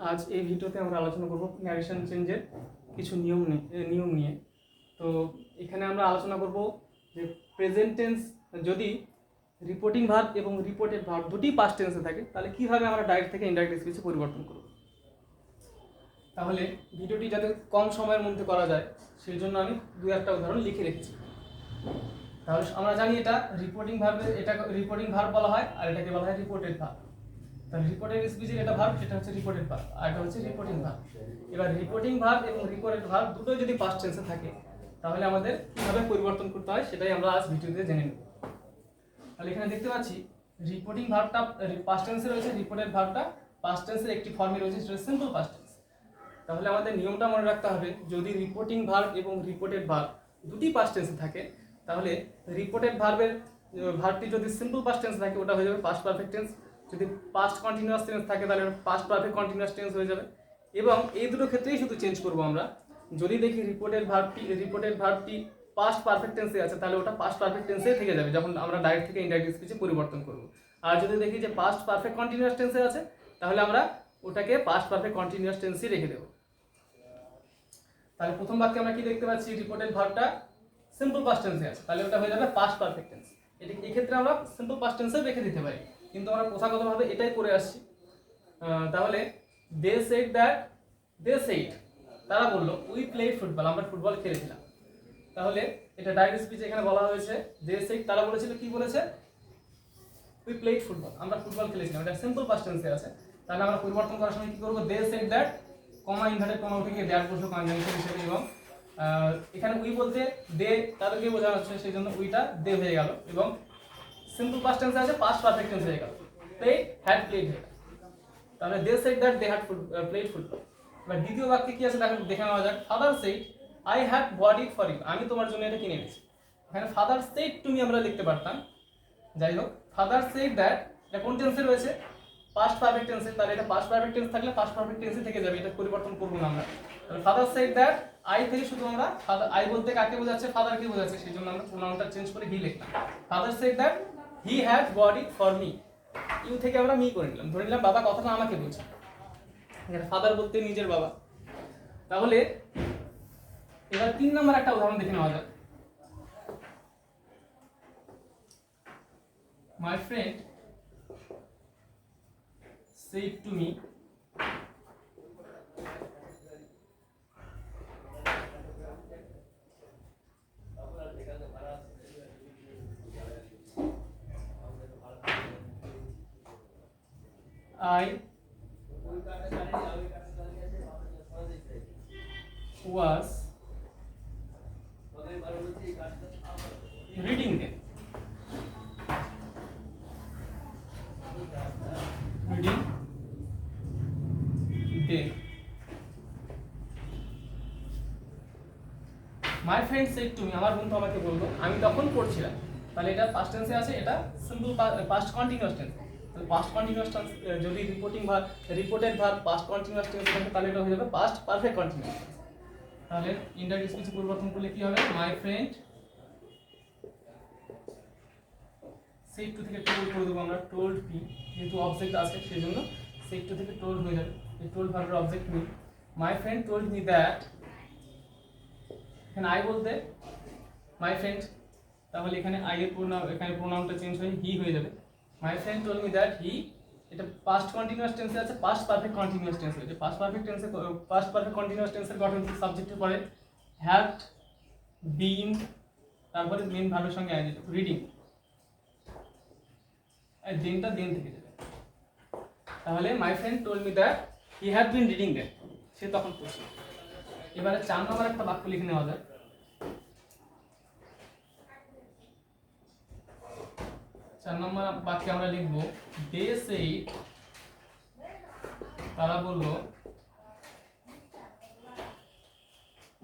আজ এই ভিডিওতে আমরা আলোচনা করব ন্যারেশন চেঞ্জের কিছু নিয়ম নিয়ে। তো এখানে আমরা আলোচনা করব যে প্রেজেন্ট টেন্স যদি রিপোর্টিং ভার্ব এবং রিপোর্টেড ভার্ব দুটি পাস্ট টেন্সে থাকে তাহলে কিভাবে আমরা ডাইরেক্ট থেকে ইনডাইরেক্ট স্পিচে পরিবর্তন করব। তাহলে ভিডিওটি যাতে কম সময়ের মধ্যে করা যায় সেই জন্য আমি দু একটা উদাহরণ লিখে রেখেছি। তাহলে আমরা জানি এটা রিপোর্টিং ভার্ব বলা হয় আর এটাকে বলা হয় রিপোর্টেড ভার্ব। তাহলে রিপোর্টেড স্পিচের এটা ভার্ব, সেটা হচ্ছে রিপোর্টেড ভার্ব, আর এটা হচ্ছে রিপোর্টিং ভার্ব। এবার রিপোর্টিং ভার্ব এবং রিপোর্টেড ভার্ব দুটোই যদি পাস্ট টেন্সে থাকে তাহলে আমাদের কিভাবে পরিবর্তন করতে হয় সেটাই আমরা আজ ভিডিওতে জেনে নেব। তাহলে এখানে দেখতে পাচ্ছি রিপোর্টিং ভার্বটা পাস্ট টেন্সে রয়েছে, রিপোর্টেড ভার্বটা পাস্ট টেন্সের একটি ফর্মে রয়েছে, সেটা সিম্পল পাস্ট টেন্স। তাহলে আমাদের নিয়মটা মনে রাখতে হবে, যদি রিপোর্টিং ভার্ব এবং রিপোর্টেড ভার্ব দুটি পাস্ট টেন্সে থাকে তাহলে রিপোর্টেড ভার্বটি যদি সিম্পল পাস্ট টেন্স থাকে ওটা হয়ে যাবে পাস্ট পারফেক্ট টেন্স, যদি পাস্ট কন্টিনিউয়াস টেন্স থাকে তাহলে পাস্ট পারফেক্ট কন্টিনিউয়াস টেন্স হয়ে যাবে। এবং এই দুটো ক্ষেত্রেই শুধু চেঞ্জ করব আমরা। যদি দেখি রিপোর্টেড ভার্বটি পাস্ট পারফেক্ট টেন্সে আছে তাহলে ওটা পাস্ট পারফেক্ট টেন্সে থেকে যাবে যখন আমরা ডাইরেক্ট থেকে ইনডাইরেক্ট স্পিচে পরিবর্তন করব। আর যদি দেখি যে পাস্ট পারফেক্ট কন্টিনিউয়াস টেন্সে আছে তাহলে আমরা ওটাকে পাস্ট পারফেক্ট কন্টিনিউয়াস টেন্সেই রেখে দেব। তাহলে প্রথম বাক্যে আমরা কি দেখতে পাচ্ছি, রিপোর্টেড ভার্বটা সিম্পল পাস্ট টেন্সে আছে, তাহলে ওটা হয়ে যাবে পাস্ট পারফেক্ট টেন্স। এই ক্ষেত্রে আমরা সিম্পল পাস্ট টেন্সে রেখে দিতে পারি, কিন্তু আমরা প্রথাগতভাবে এটাই করে আসছি। তাহলে দে সেড তারা বললো উই প্লেড ফুটবল, আমরা ফুটবল খেলেছিলাম। তাহলে এটা ডাইরেক্ট স্পিচে এখানে বলা হয়েছে দে সেড, তারা বলেছিল, কি বলেছে, উই প্লেড ফুটবল, আমরা ফুটবল খেলেছিলাম। এটা সিম্পল পাস্ট টেন্সে আছে। তাহলে আমরা পরিবর্তন করার সময় কি করব, they said that, comma inverted comma উঠে গিয়ে দ্যাট বসলো কনজাংশন হিসেবে, এবং এখানে উই বলতে দে তাদেরকে বোঝানো হচ্ছে, সেই জন্য উইটা দে হয়ে গেল, এবং সিম্পল পাস্ট টেন্সে আছে পাস্ট পারফেক্ট টেন্স হয়ে গেল, প্লে হ্যাড প্লেড হয়ে গেল। তাহলে they said that they had played football. এবার দ্বিতীয় বাক্যে কি আছে দেখে নেওয়া যাক। Father said I had bought it for you, আমি তোমার জন্য এটা কিনে এনেছি। এখানে ফাদার সেড টু মি আমরা লিখতে পারতাম, যাই হোক ফাদার সেড দ্যাট এটা কোন টেন্সে রয়েছে, পাস্ট পারফেক্ট টেন্সে। তাহলে এটা পাস্ট পারফেক্ট টেন্স থাকলে পাস্ট পারফেক্ট টেন্সে থেকে যাবে, এটা পরিবর্তন করব না আমরা। তাহলে ফাদার সেড দ্যাট আই থেকে শুধু আমরা আই বলতে কাকে বোঝাচ্ছে, ফাদারকে বোঝাচ্ছে, সেই জন্য আমরা প্রোনাউনটা চেঞ্জ করে হি লিখলাম। Father said that he had bought it for me, you থেকে আমরা মি করে নিলাম, ধরে নিলাম বাবা কথাটা আমাকে বলছে। এখানে ফাদার বলতে নিজের বাবা। তাহলে এবার 3 নম্বর একটা উদাহরণ দেখে নেওয়া যাক। My friend said to me I was reading them. My friend said to me, আমার বন্ধু আমাকে বললো, আমি তখন পড়ছিলাম। তাহলে এটা পাস্ট টেন্সে আছে, এটা সিম্পল পাস্ট কন্টিনিউয়াস টেন্স। তাহলে পাস্ট কন্টিনিউয়াস টেন্স যদি reported verb past continuous tense থাকে তাহলে এটা হয়ে যাবে পাস্ট পারফেক্ট কন্টিনিউয়াস টেন্স। তাহলে ইনডাইরেক্ট স্পিচে পরিবর্তন করলে কি হবে, মাই ফ্রেন্ড সেড টু থেকে টোল্ড করে দেবো আমরা, টোল্ড মি, যেহেতু অবজেক্ট আছে সেই জন্য সেড টু থেকে টোল্ড হয়ে যাবে, এই টোল্ড ভার্বের object me. My friend told me that, এখানে আই বলতে মাই ফ্রেন্ড, তাহলে এখানে আই এর এখানে প্রোনাউনটা চেঞ্জ হয়ে হি হয়ে যাবে। মাই ফ্রেন্ড টোল্ড মি দ্যাট হি, এটা পাস্ট কন্টিনিউয়াস টেন্সে আছে, পাস্ট পারফেক্ট কন্টিনিউয়াস টেন্স হয়েছে। পাস্ট পারফেক্ট কন্টিনিউয়াস টেন্সের গঠন সাবজেক্টের পরে হ্যাড বিন, তারপরে মেইন ভার্বের সঙ্গে অ্যাডজেক্টিভ, রিডিং, আর দেনটা দেন থেকে যাবে। তাহলে my friend told me that he had been reading that, সে তখন পড়ছে। এবারে 4 নম্বর একটা বাক্য লিখে নেওয়া যায়। 4 নম্বর বাক্যে আমরা লিখব দে সেড, তারা বলল,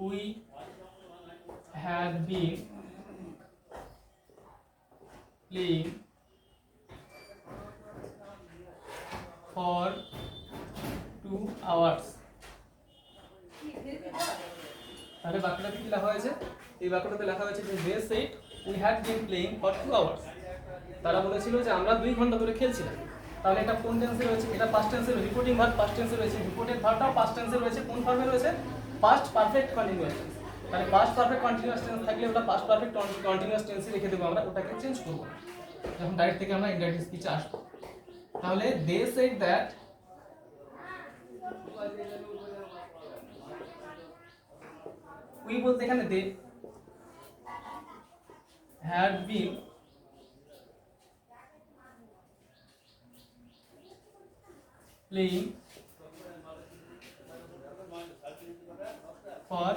we had been playing for 2 hours। তাহলে বাক্যটাতে কি লেখা হয়েছে, এই বাক্যটাতে লেখা হয়েছে যে they said we had been playing for 2 hours, তারা বলেছিল যে আমরা 2 ঘন্টা ধরে খেলছিলাম। তাহলে এটা কোন টেন্সে রয়েছে? এটা পাস্ট টেন্সে, রিপোর্টিং ভার্ব পাস্ট টেন্সে রয়েছে, রিপোর্টেড ভার্বটাও পাস্ট টেন্সে রয়েছে। কোন ফর্মে রয়েছে? Past perfect continuous tense. তাহলে পাস্ট পারফেক্ট কন্টিনিউয়াস টেন্স থাকলে ওটা পাস্ট পারফেক্ট কন্টিনিউয়াস টেন্সে রেখে দেবো আমরা, ওটাকে চেঞ্জ করব না। এখন ডাইরেক্ট থেকে আমরা ইনডাইরেক্ট স্পিচে আসবো। তাহলে দে সেড দ্যাট উই বলতে এখানে they had been playing for